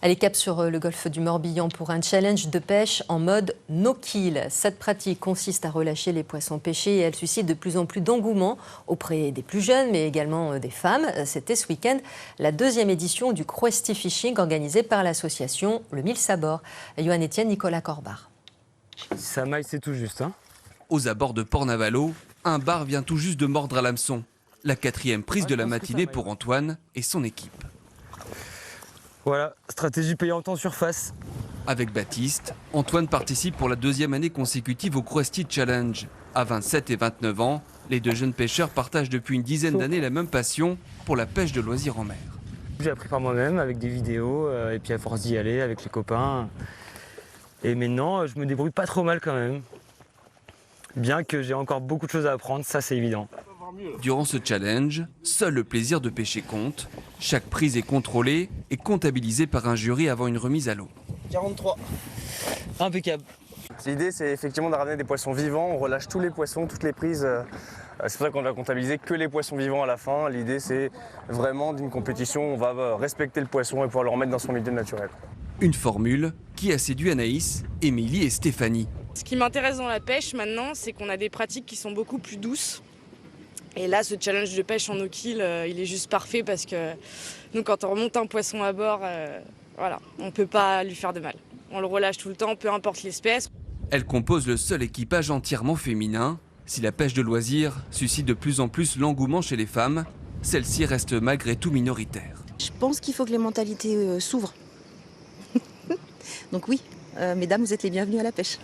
Allez, cap sur le golfe du Morbihan pour un challenge de pêche en mode no-kill. Cette pratique consiste à relâcher les poissons pêchés et elle suscite de plus en plus d'engouement auprès des plus jeunes, mais également des femmes. C'était ce week-end la deuxième édition du Cresty Fishing organisée par l'association Le Mille Sabords. Johan Etienne, Nicolas Corbar. Ça maille, c'est tout juste. Aux abords de Port-Navalo, un bar vient tout juste de mordre à l'hameçon. La quatrième prise de la matinée pour Antoine et son équipe. Voilà, stratégie payante en surface. Avec Baptiste, Antoine participe pour la deuxième année consécutive au Cresty Challenge. À 27 et 29 ans, les deux jeunes pêcheurs partagent depuis une dizaine d'années la même passion pour la pêche de loisirs en mer. J'ai appris par moi-même avec des vidéos et puis à force d'y aller avec les copains. Et maintenant, je me débrouille pas trop mal quand même. Bien que j'ai encore beaucoup de choses à apprendre, ça c'est évident. Durant ce challenge, seul le plaisir de pêcher compte. Chaque prise est contrôlée et comptabilisée par un jury avant une remise à l'eau. 43. Impeccable. L'idée, c'est effectivement de ramener des poissons vivants. On relâche tous les poissons, toutes les prises. C'est pour ça qu'on va comptabiliser que les poissons vivants à la fin. L'idée, c'est vraiment d'une compétition, on va respecter le poisson et pouvoir le remettre dans son milieu naturel. Une formule qui a séduit Anaïs, Émilie et Stéphanie. Ce qui m'intéresse dans la pêche maintenant, c'est qu'on a des pratiques qui sont beaucoup plus douces. Et là, ce challenge de pêche en no-kill, il est juste parfait parce que nous, quand on remonte un poisson à bord, voilà, on ne peut pas lui faire de mal. On le relâche tout le temps, peu importe l'espèce. Elle compose le seul équipage entièrement féminin. Si la pêche de loisirs suscite de plus en plus l'engouement chez les femmes, celle-ci reste malgré tout minoritaire. Je pense qu'il faut que les mentalités s'ouvrent. Donc oui, mesdames, vous êtes les bienvenues à la pêche.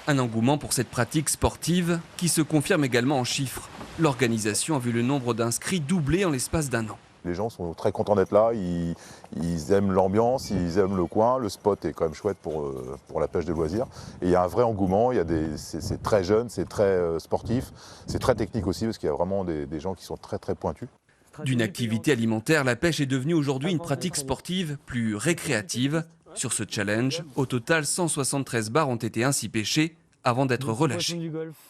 Un engouement pour cette pratique sportive qui se confirme également en chiffres. L'organisation a vu le nombre d'inscrits doubler en l'espace d'un an. Les gens sont très contents d'être là, ils aiment l'ambiance, ils aiment le coin, le spot est quand même chouette pour la pêche de loisirs. Et il y a un vrai engouement, c'est très jeune, c'est très sportif, c'est très technique aussi parce qu'il y a vraiment des gens qui sont très pointus. D'une activité alimentaire, la pêche est devenue aujourd'hui une pratique sportive plus récréative. Sur ce challenge, au total, 173 bars ont été ainsi pêchés avant d'être relâchés.